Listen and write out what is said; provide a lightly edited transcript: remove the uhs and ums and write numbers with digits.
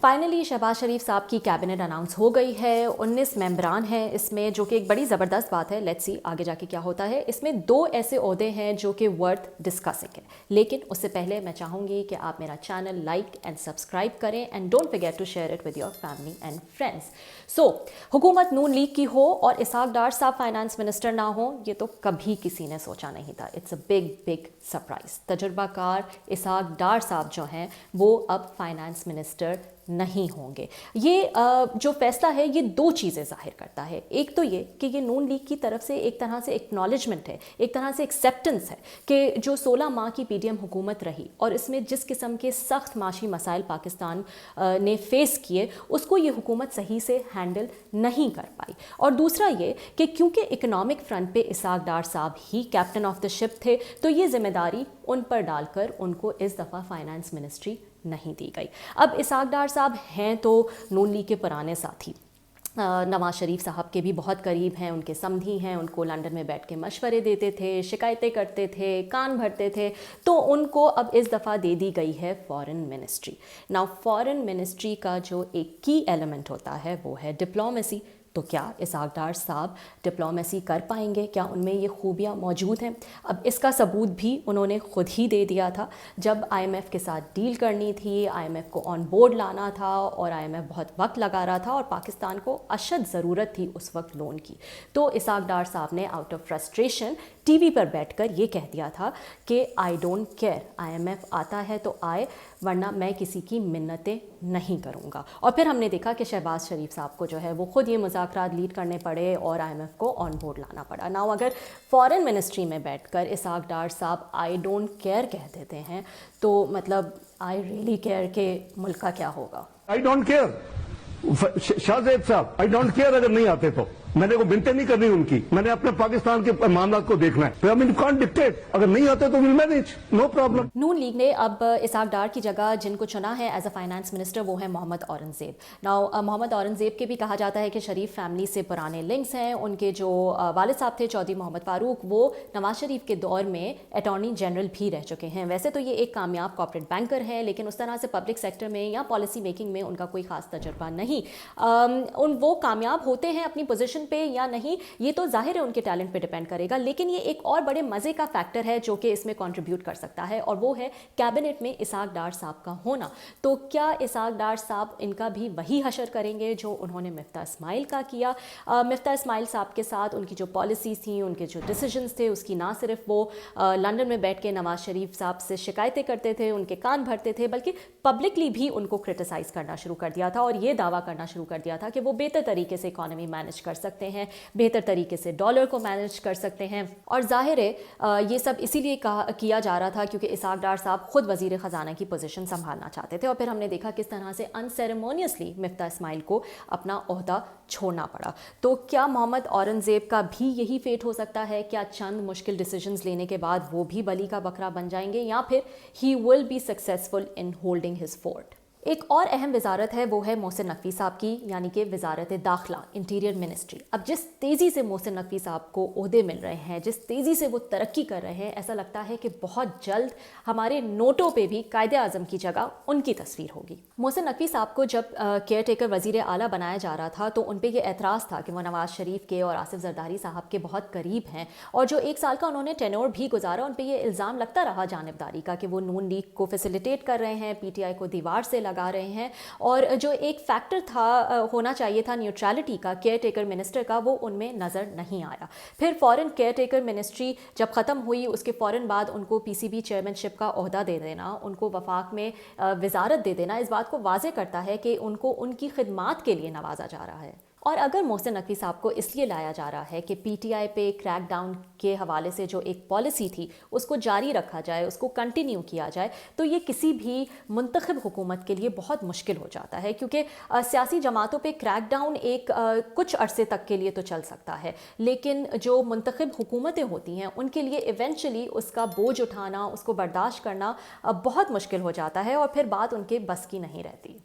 Finally Shahbaz शरीफ साहब की cabinet announce हो गई है। 19 मेंबरान हैं इसमें, जो कि एक बड़ी ज़बरदस्त बात है। लेट्स सी आगे जाके क्या होता है। इसमें 2 ऐसे ओहदे हैं जो कि वर्थ डिस्कसिंग है, लेकिन उससे पहले मैं चाहूँगी कि आप मेरा चैनल लाइक एंड सब्सक्राइब करें and don't forget to share it with your family and friends. So हुकूमत नून लीग की हो और इसहाक डार साहब फाइनेंस मिनिस्टर ना हो, ये तो कभी किसी ने सोचा नहीं था। It's a big big surprise. तजुर्बाकार इसहाक डार साहब जो हैं वो अब फाइनेंस मिनिस्टर नहीं होंगे। ये जो फैसला है ये 2 चीज़ें जाहिर करता है। एक तो ये कि ये नून लीग की तरफ से एक तरह से एक्नॉलेजमेंट है, एक तरह से एक्सेप्टेंस है कि जो 16 माह की पीडीएम हुकूमत रही और इसमें जिस किस्म के सख्त माशी मसाइल पाकिस्तान ने फेस किए, उसको ये हुकूमत सही से हैंडल नहीं कर पाई। और दूसरा ये कि क्योंकि इकनॉमिक फ्रंट पे इसहाक डार साहब ही कैप्टन ऑफ द शिप थे, तो ये जिम्मेदारी उन पर डालकर उनको इस दफ़ा फाइनेंस मिनिस्ट्री नहीं दी गई। अब इसहाक डार साहब हैं तो नून लीग के पुराने साथी, नवाज शरीफ साहब के भी बहुत करीब हैं, उनके समधी हैं, उनको लंदन में बैठ के मशवरे देते थे, शिकायतें करते थे, कान भरते थे। तो उनको अब इस दफ़ा दे दी गई है foreign ministry. Now foreign ministry का जो एक की एलिमेंट होता है वो है डिप्लोमेसी। तो क्या इसहाक डार साहब डिप्लोमेसी कर पाएंगे? क्या उनमें ये खूबियाँ मौजूद हैं? अब इसका सबूत भी उन्होंने खुद ही दे दिया था जब आईएमएफ के साथ डील करनी थी, आईएमएफ को ऑन बोर्ड लाना था और आईएमएफ बहुत वक्त लगा रहा था और पाकिस्तान को अशद ज़रूरत थी उस वक्त लोन की। तो इसहाक डार साहब ने आउट ऑफ फ्रस्ट्रेशन टीवी पर बैठकर ये कह दिया था कि आई डोंट केयर, आईएमएफ आता है तो आए, वरना मैं किसी की मिन्नतें नहीं करूँगा। और फिर हमने देखा कि शहबाज शरीफ साहब को जो है वो खुद ये मुज़ाकरात लीड करने पड़े और आईएमएफ को ऑन बोर्ड लाना पड़ा। नाउ अगर फॉरेन मिनिस्ट्री में बैठकर इसहाक डार साहब आई डोंट केयर कह देते हैं, तो मतलब आई रियली केयर के मुल्क का क्या होगा। आई डोंट केयर शाहजेब साहब, आई डोंट केयर अगर नहीं आते तो मैंने को बिनते नहीं करनी उनकी, मैंने अपने पाकिस्तान के मामला को देखना है। आई मीन कांट डिक्टेट, अगर नहीं आते तो will manage, no problem. Noon League ने अब इसहाक डार की जगह जिनको चुना है एज अ फाइनेंस मिनिस्टर वो है मोहम्मद औरंगजेब। नाउ मोहम्मद औरंगजेब के भी कहा जाता है कि शरीफ फैमिली से पुराने लिंक्स हैं। उनके जो वालिद साहब थे चौधरी मोहम्मद फारूक, वो नवाज शरीफ के दौर में अटॉर्नी जनरल भी रह चुके हैं। वैसे तो ये एक कामयाब कॉर्पोरेट बैंकर हैं, लेकिन उस तरह से पब्लिक सेक्टर में या पॉलिसी मेकिंग में उनका कोई खास तजुर्बा नहीं। वो कामयाब होते हैं अपनी पोजीशन पे या नहीं, ये तो जाहिर है उनके टैलेंट पे डिपेंड करेगा। लेकिन ये एक और बड़े मजे का फैक्टर है जो कि इसमें कंट्रीब्यूट कर सकता है, और वो है कैबिनेट में इसहाक डार साहब का होना। तो क्या इसहाक डार साहब इनका भी वही हशर करेंगे जो उन्होंने मिफ्ता इस्माइल का किया? मिफ्ता इस्माइल साहब के साथ उनकी जो पॉलिसीज़ थी, उनके जो डिसीजंस थे, उसकी ना सिर्फ वो लंदन में बैठ के नवाज शरीफ साहब से शिकायतें करते थे, उनके कान भरते थे, बल्कि पब्लिकली भी उनको क्रिटिसाइज़ करना शुरू कर दिया था और ये दावा करना शुरू कर दिया था कि वो बेहतर तरीके से इकॉनमी मैनेज कर सकते हैं, बेहतर तरीके से डॉलर को मैनेज कर सकते हैं। और जाहिर है ये सब इसीलिए किया जा रहा था क्योंकि इसहाक डार साहब खुद वजीर ख़जाना की पोजीशन संभालना चाहते थे। और फिर हमने देखा किस तरह से अनसेरेमोनियसली मिफ्ता इस्माइल को अपना ओहदा छोड़ना पड़ा। तो क्या मोहम्मद औरंगजेब का भी यही फेट हो सकता है? क्या चंद मुश्किल डिसीजंस लेने के बाद वो भी बली का बकरा बन जाएंगे, या फिर he will be successful in holding his fort? एक और अहम वजारत है वो है मोहसिन नकवी साहब की, यानी कि वजारत दाखिला, इंटीरियर मिनिस्ट्री। अब जिस तेज़ी से मोहसिन नकवी साहब को ओहदे मिल रहे हैं, जिस तेज़ी से वो तरक्की कर रहे हैं, ऐसा लगता है कि बहुत जल्द हमारे नोटों पे भी कायदे आज़म की जगह उनकी तस्वीर होगी। मोहसिन नकवी साहब को जब केयर टेकर वज़ीर आला बनाया जा रहा था तो उन पर यह एतराज़ था कि वो नवाज शरीफ के और आसिफ जरदारी साहब के बहुत करीब हैं, और जो 1 साल का उन्होंने टेन्योर भी गुजारा, उन पर यह इल्ज़ाम लगता रहा जानिबदारी का कि वो नून लीग को फैसिलिटेट कर रहे हैं, पीटीआई को दीवार से लगा रहे हैं। और जो एक फैक्टर था होना चाहिए था न्यूट्रलिटी का, केयर टेकर मिनिस्टर का, वो उनमें नज़र नहीं आया। फिर फॉरेन केयर टेकर मिनिस्ट्री जब ख़त्म हुई, उसके फ़ौरन बाद उनको पीसीबी चेयरमैनशिप का ओहदा दे देना, उनको वफाक में वजारत दे देना, इस बात को वाज़े करता है कि उनको उनकी खिदमात के लिए नवाजा जा रहा है। और अगर मोहसिन नकवी साहब को इसलिए लाया जा रहा है कि पीटीआई पे क्रैक डाउन के हवाले से जो एक पॉलिसी थी उसको जारी रखा जाए, उसको कंटिन्यू किया जाए, तो ये किसी भी मुंतखब हुकूमत के लिए बहुत मुश्किल हो जाता है, क्योंकि सियासी जमातों पे क्रैक डाउन एक कुछ अरसे तक के लिए तो चल सकता है, लेकिन जो मुंतखब हुकूमतें होती हैं उनके लिए इवेंचुअली उसका बोझ उठाना, उसको बर्दाश्त करना बहुत मुश्किल हो जाता है, और फिर बात उनके बस की नहीं रहती।